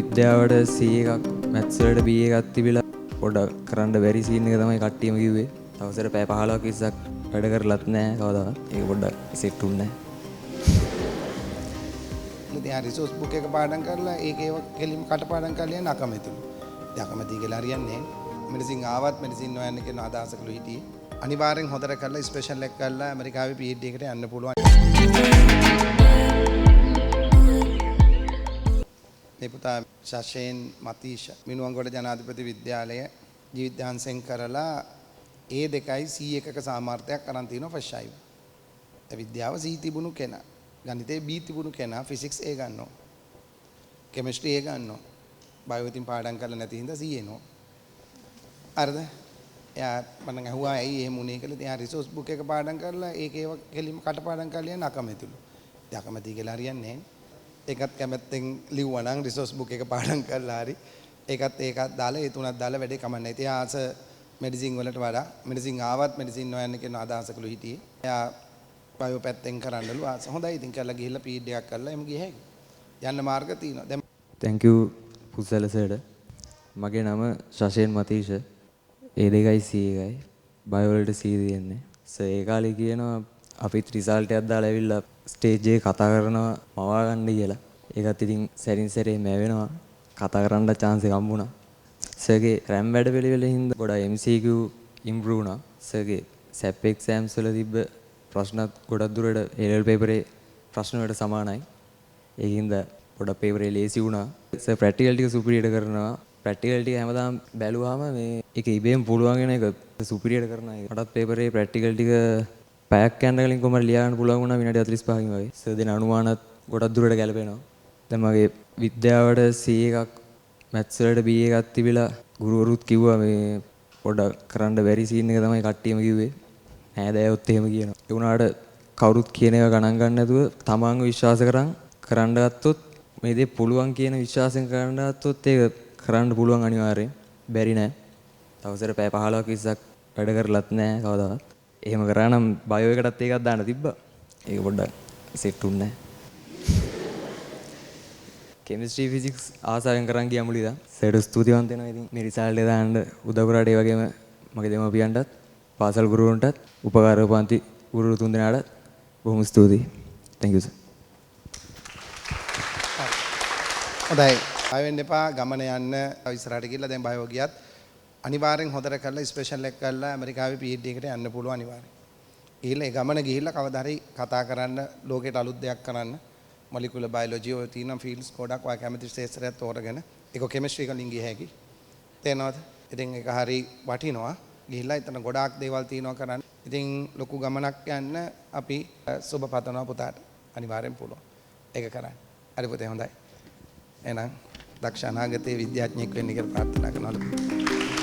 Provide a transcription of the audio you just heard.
විද්‍යාවට C එකක් maths වලට B එකක් තිබිලා පොඩ්ඩක් කරන්න බැරි සීන් එක තමයි කට්ටියම කිව්වේ. තවසර පැය 15ක් 20ක් වැඩ කරලත් නැහැ කවදාවත්. ඒක පොඩ්ඩක් සෙට් වුණේ නැහැ. ඉතින් ආ රිසෝස් බුක් එක පාඩම් කරලා ඒකේ කෙලින්ම කටපාඩම් කරලා යන අකමැතිලු. ඉතින් අකමැති කියලා හරියන්නේ නැහැ. මෙඩිසින් ආවත් මෙඩිසින් නොයන්න කියන අදහසකලු හිටියේ. අනිවාර්යෙන් හොඳට කරලා ස්පෙෂල් එක කරලා ඇමරිකාවේ PhD එකට යන්න පුළුවන්. මේ පුතා ශෂේන් මතීෂ මිනුවන්ගොඩ ජනාධිපති විද්‍යාලය ජීවිතාංශෙන් කරලා A2යි C1ක සාමර්ථයක් අරන් තිනවා ෆස්ට් ටයිම්. ඒ විද්‍යාව C තිබුණු කෙනා, ගණිතේ B තිබුණු කෙනා ෆිසික්ස් A ගන්නවා. කෙමිස්ට්‍රි A ගන්නවා. බයෝ ඉතින් පාඩම් කරලා නැති හින්දා C එනවා. හරිද? එයා මම අහුවා ඇයි එහෙම උනේ කියලා. ඉතින් ආ රිසෝස් බුක් එක පාඩම් කරලා ඒකේ කෙලින්ම කටපාඩම් කරලා යන අකමැතිලු. ඉතින් අකමැති කියලා හරියන්නේ නැහැ. ඒකත් කැමැත්තෙන් ලිව්වා නම් රිසෝස් බුක් එක පාඩම් කරලා හරි ඒකත් දාලා ඒ තුනක් දාලා වැඩේ කමන්නේ. ඉතින් ආස මෙඩිසින් වලට වඩා මෙඩිසින් ආවත් මෙඩිසින් නොයන්න කියන අදහසකලු හිටියේ. එයා බයෝ පැත්තෙන් කරන්නලු ආස. හොඳයි ඉතින් කරලා ගිහිල්ලා PhD එකක් කරලා එමු ගියේ හැකි. යන්න මාර්ග තියෙනවා. දැන් thank you පුසල සර්ට. මගේ නම ශෂේන් මතීෂ. A2යි C එකයි බයෝ වලට C දෙන්නේ. සර් ඒ කාලේ කියනවා අපිත් රිසල්ට් එකක් දාලා ඇවිල්ලා ස්ටේජ් එකේ කතා කරනවා මවා ගන්න කියලා. ඒකත් ඉතින් සැරින් සැරේ මැවෙනවා. කතා කරන්න chance එකක් හම්බුණා. සර්ගේ RAM වැඩ පිළිවෙලින් හින්දා ගොඩක් MCQ improve වුණා. සර්ගේ SAP exams වල තිබ්බ ප්‍රශ්නත් ගොඩක් දුරට A level paper එකේ ප්‍රශ්න වලට සමානයි. ඒකින්ද ගොඩක් paper එක ලේසි වුණා. සර් practical ටික superior කරනවා. practical ටික හැමදාම බැලුවාම මේ ඒක ඉබේම පුළුවන් වෙන එක superior කරනවා. මටත් paper එකේ practical ටික පැයක් යන කලින් කොහමද ලියා ගන්න පුළුවන් වුණා විනාඩි 45කින් වගේ. සර් දෙන අනුමානත් ගොඩක් දුරට ගැලපෙනවා. දැන් මගේ විද්‍යාවට C එකක් මැත්ස් වලට B එකක් තිබිලා ගුරුවරුත් කිව්වා මේ පොඩ්ඩක් කරන්න බැරි සීන් එක තමයි කට්ටියම කිව්වේ. නෑදෑයොත් එහෙම කියනවා. ඒ වුණාට කවුරුත් කියන ඒවා ගණන් ගන්න නැතුව තමන්ව විශ්වාස කරන් ගත්තොත් මේ දේ පුළුවන් කියන විශ්වාසයෙන් කරන්න ගත්තොත් ඒක කරන්න පුළුවන් අනිවාර්යෙන්. බැරි නෑ. තවසර පැය 15ක් 20ක් වැඩ කරලත් නෑ කවදාවත්. එහෙම කරා නම් බයෝ එකටත් ඒකක් දාන්න තිබ්බා. ඒක පොඩ්ඩක් සෙට් වුණේ නෑ. කෙමිස්ට්‍රි ෆිසික්ස් ආසාවෙන් කරන් ගියා මුලින්ද. සර්ට ස්තුතිවන්ත වෙනවා ඉතින් මේ රිසල්ට් එක දාන්න උදව් කරාට ඒ වගේම මගේ දෙමව්පියන්ටත් පාසල් ගුරුවරුන්ටත් උපකාර උපන්ති ගුරුවරු තුන්දෙනාටත් බොහොම ස්තුතියි. thank you sir. හොඳයි. ආයෙ වෙන්න එපා ගමන යන්න ඉස්සරහට ගිහලා දැන් බයෝ ගියත් අනිවාර්යෙන් හොඳට කරලා ස්පෙෂල් එක කරලා ඇමරිකාවේ PhD එකට යන්න පුළුවන් අනිවාර්යෙන්. ඊළඟ ඒ ගමන ගිහිල්ලා කවදා හරි කතා කරන්න ලෝකෙට අලුත් දෙයක් කරන්න මොලිකියුලර් බයොලොජි ඔය තියෙන ෆීල්ඩ්ස් ගොඩක් ඔය කැමති ශාස්ත්‍රයක් තෝරගෙන ඒක කෙමිස්ට්‍රි එකකින් ගිය හැකි. තේනවද? ඉතින් ඒක හරි වටිනවා. ගිහිල්ලා එතන ගොඩාක් දේවල් තියෙනවා කරන්න. ඉතින් ලොකු ගමනක් යන්න අපි සුබ පතනවා පුතාට. අනිවාර්යෙන් පුළුවන්. ඒක කරන්න. හරි පුතේ හොඳයි. එහෙනම් දක්ෂ අනාගතයේ විද්‍යාඥයෙක් වෙන්න කියලා ප්‍රාර්ථනා කරනවා.